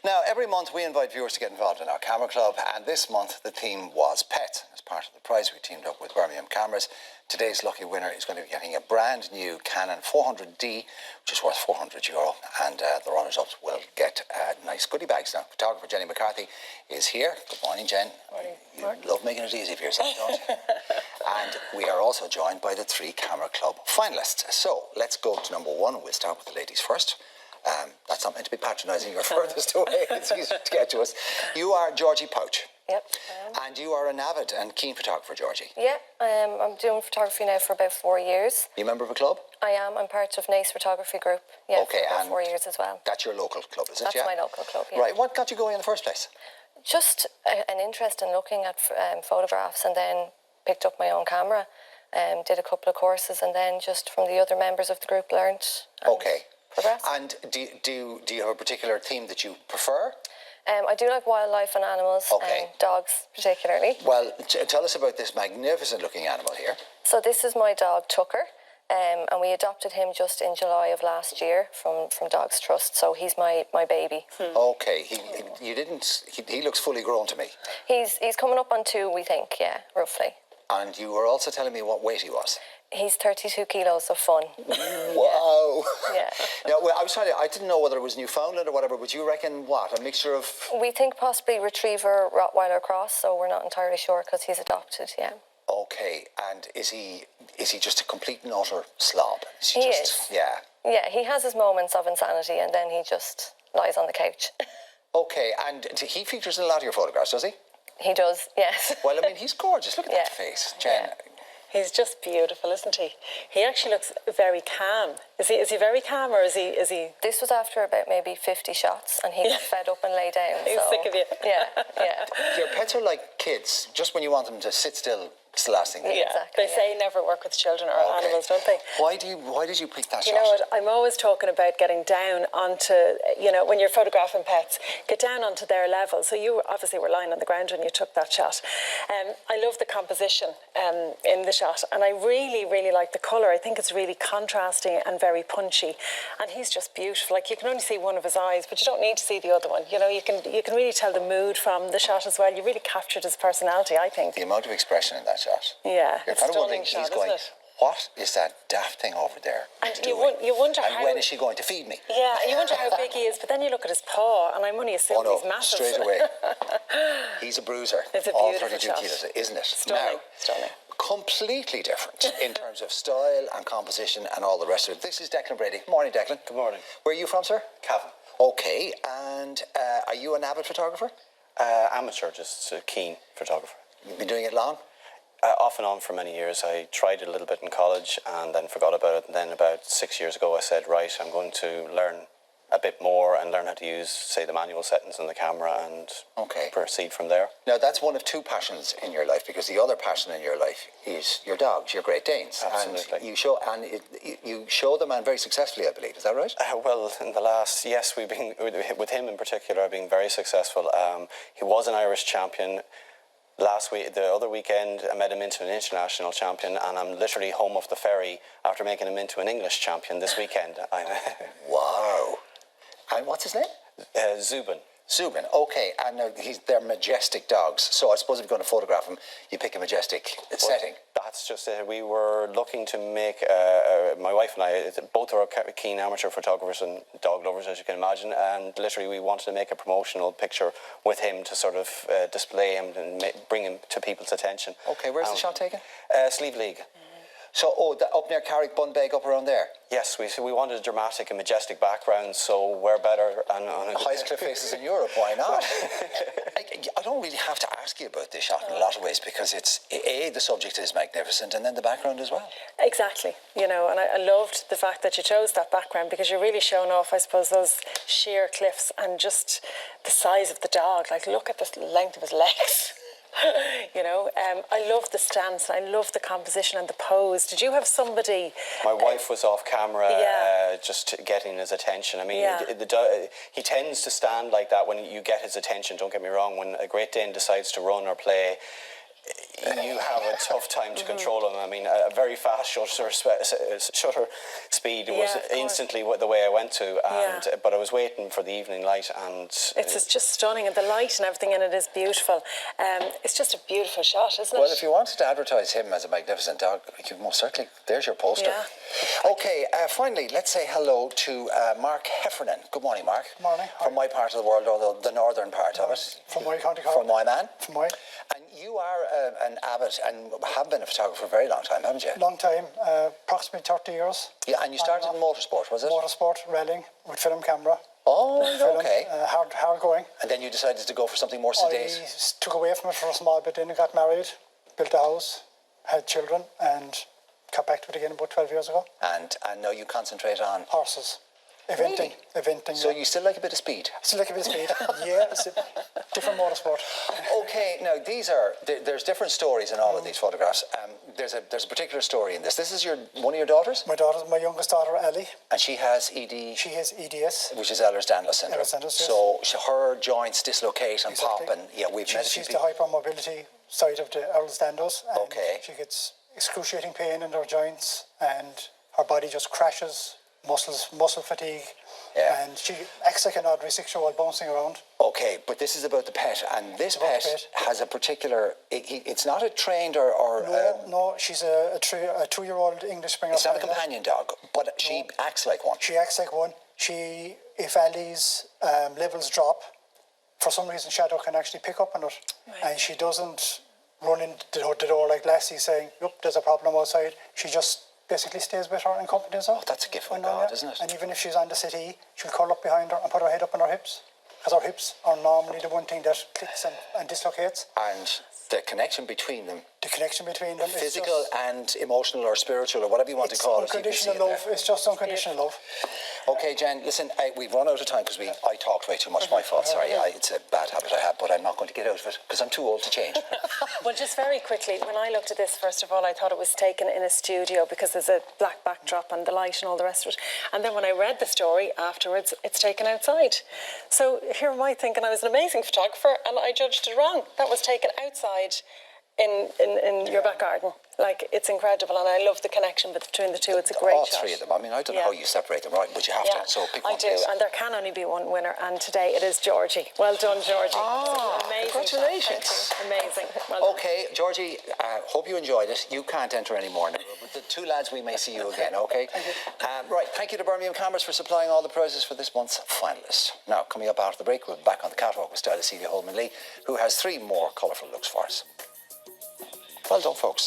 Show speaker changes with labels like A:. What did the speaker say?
A: Now, every month we invite viewers to get involved in our camera club, and this month the theme was pet. As part of the prize, we teamed up with Birmingham Cameras. Today's lucky winner is going to be getting a brand new Canon 400D, which is worth €400, and the runners-up will get nice goodie bags. Now, photographer Jenny McCarthy is here. Good morning, Jen.
B: Morning.
A: You love making it easy for yourself, don't you? And we are also joined by the 3 Camera Club finalists. So let's go to number 1. We'll start with the ladies first. That's not meant to be patronising. You're furthest away. It's easy to get to us. You are Georgie Pouch.
B: Yep.
A: And you are an avid and keen photographer, Georgie.
B: Yeah, I'm doing photography now for about 4 years.
A: You a member of a club?
B: I am. I'm part of NACE Photography Group. Yeah,
A: okay,
B: for about
A: and
B: 4 years as well.
A: That's your local club, is it?
B: That's my local club, yeah.
A: Right, what got you going in the first place?
B: Just an interest in looking at photographs, and then picked up my own camera, did a couple of courses, and then just from the other members of the group learnt.
A: Okay.
B: Progressed.
A: And do you have a particular theme that you prefer?
B: I do like wildlife and animals, dogs particularly.
A: Well, tell us about this magnificent looking animal here.
B: So this is my dog Tucker, and we adopted him just in July of last year from Dogs Trust, so he's my baby.
A: Okay, he looks fully grown to me.
B: He's coming up on 2, we think, yeah, roughly.
A: And you were also telling me what weight he was.
B: He's 32 kilos of fun.
A: Wow.
B: Yeah.
A: Now, well, I didn't know whether it was Newfoundland or whatever, but you reckon what? A mixture of...
B: We think possibly Retriever Rottweiler cross, so we're not entirely sure because he's adopted, yeah.
A: Okay, and is he just a complete and utter slob?
B: He is.
A: Yeah.
B: Yeah, he has his moments of insanity and then he just lies on the couch.
A: Okay, and he features in a lot of your photographs, does he?
B: He does, yes.
A: Well, I mean, he's gorgeous. Look at that face, Jen.
B: Yeah.
C: He's just beautiful, isn't he? He actually looks very calm. Is he very calm, or is he?
B: This was after about maybe 50 shots, and he got fed up and lay down.
C: He's sick of you.
B: Yeah, yeah.
A: Your pets are like kids. Just when you want them to sit still, it's the last thing they do.
C: Yeah, exactly. They say never work with children or animals, don't they?
A: Why did you pick that shot?
C: You know what? I'm always talking about getting down onto, when you're photographing pets, get down onto their level. So you obviously were lying on the ground when you took that shot. I love the composition in the shot, and I really, really like the colour. I think it's really contrasting and very punchy. And he's just beautiful. Like, you can only see one of his eyes, but you don't need to see the other one. You know, you can really tell the mood from the shot as well. You really captured his personality, I think.
A: The amount of expression in that shot.
C: Yeah,
A: you're kind of wondering, he's going, what is that daft thing over there doing?
C: You wonder
A: and when is she going to feed me?
C: Yeah, and you wonder how big he is, but then you look at his paw, and I'm only assuming he's massive.
A: Straight away. He's a bruiser.
C: It's a
A: all
C: beautiful
A: 32
C: shot.
A: kilos, isn't it?
C: Stunning. Stunning.
A: Completely different in terms of style and composition and all the rest of it. This is Declan Brady. Morning, Declan.
D: Good morning.
A: Where are you from, sir?
D: Cavan.
A: Okay, and are you an avid photographer?
D: Amateur, just a keen photographer.
A: You've been doing it long?
D: Off and on for many years. I tried it a little bit in college and then forgot about it. And then about 6 years ago I said, right, I'm going to learn a bit more and learn how to use, say, the manual settings on the camera and proceed from there.
A: Now, that's one of 2 passions in your life, because the other passion in your life is your dogs, your Great Danes.
D: Absolutely.
A: And you show them, and very successfully, I believe. Is that right?
D: Well, in the last, yes, we've been, with him in particular, I've been very successful. He was an Irish champion. Last week, the other weekend, I made him into an international champion, and I'm literally home off the ferry after making him into an English champion this weekend.
A: Wow. And what's his name?
D: Zudane.
A: Zubin, okay, and they're majestic dogs, so I suppose if you're going to photograph them, you pick a majestic setting.
D: That's just it. We were looking to make, my wife and I, both are keen amateur photographers and dog lovers, as you can imagine, and literally we wanted to make a promotional picture with him to sort of display him and bring him to people's attention.
A: Okay, where's the shot taken?
D: Slieve League.
A: So, up near Carrick, Bunbeg, up around there?
D: Yes, we wanted a dramatic and majestic background, so we're better. On
A: the highest cliff faces in Europe, why not? I don't really have to ask you about this shot in a lot of ways, because it's, the subject is magnificent, and then the background as well.
C: Exactly, and I loved the fact that you chose that background, because you're really showing off, I suppose, those sheer cliffs and just the size of the dog. Like, look at the length of his legs. I love the stance, I love the composition and the pose. Did you have somebody?
D: My wife was off camera, just getting his attention. I mean, he tends to stand like that when you get his attention. Don't get me wrong. When a Great Dane decides to run or play, you have a tough time to control them. I mean, a very fast shutter speed was instantly the way I went to, and but I was waiting for the evening light, and
C: it's just stunning, and the light and everything in it is beautiful. It's just a beautiful shot, isn't it?
A: Well, if you wanted to advertise him as a magnificent dog, you most certainly, there's your poster.
C: Yeah.
A: Okay, finally, let's say hello to Mark Heffernan. Good morning, Mark.
E: Good morning.
A: From my part of the world, or the northern part of it.
E: From my county.
A: From my man.
E: From my.
A: And you are an avid and have been a photographer for a very long time, haven't you?
E: Long time, approximately 30 years.
A: Yeah, and you started in motorsport, was it?
E: Motorsport, rallying with film camera.
A: Oh,
E: film,
A: okay.
E: Hard going.
A: And then you decided to go for something more sedate.
E: I took away from it for a small bit, then I got married, built a house, had children, and got back to it again about 12 years ago.
A: And now you concentrate on
E: horses. Eventing.
A: So you still like a bit of speed?
E: Still like a bit of speed. Yeah, it's a different motorsport.
A: Okay, now there's different stories in all of these photographs. There's a particular story in this. This is one of your daughters?
E: My youngest daughter, Ellie.
A: And she has ED?
E: She has EDS.
A: Which is Ehlers-Danlos syndrome.
E: Ehlers-Danlos, yes.
A: So her joints dislocate and pop, and we've met
E: She's the hypermobility side of the Ehlers-Danlos.
A: Okay.
E: She gets excruciating pain in her joints, and her body just crashes. Muscle fatigue, and she acts like an ordinary 6-year-old bouncing around.
A: Okay, but this is about the pet, and this pet has a particular. It's not a trained or.
E: No, she's a 2-year-old English Springer.
A: It's not a companion dog, but she acts like one.
E: She acts like one. If Ellie's levels drop, for some reason Shadow can actually pick up on it, and she doesn't run into the door like Lassie saying, "Look, there's a problem outside." She just basically stays with her and accompanies her.
A: Oh, that's a gift from God, isn't it?
E: And even if she's on the city, she'll curl up behind her and put her head up on her hips, because her hips are normally the one thing that clicks and dislocates.
A: And the connection between them.
E: The connection between them
A: physical
E: is
A: and emotional or spiritual or whatever you want to call it.
E: Unconditional love. It's just unconditional love.
A: Okay, Jen, listen, we've run out of time because I talked way too much. My fault, sorry. It's a bad habit I have, but I'm not going to get out of it because I'm too old to change.
C: Well, just very quickly, when I looked at this, first of all, I thought it was taken in a studio because there's a black backdrop and the light and all the rest of it. And then when I read the story afterwards, it's taken outside. So here am I thinking I was an amazing photographer and I judged it wrong. That was taken outside in your back garden. Like, it's incredible, and I love the connection between the two. It's a great shot.
A: All three of them. I mean, I don't know how you separate them, right? But you have to. So pick one.
C: I do, and there can only be one winner, and today it is Georgie. Well done, Georgie. Amazing.
A: Congratulations.
C: Amazing. Well
A: okay, Georgie, hope you enjoyed it. You can't enter any more now, but the two lads, we may see you again, okay? Right, thank you to Birmingham Cameras for supplying all the prizes for this month's finalists. Now, coming up after the break, we'll be back on the catwalk with stylist Celia Holman-Lee, who has 3 more colourful looks for us. Well done, folks.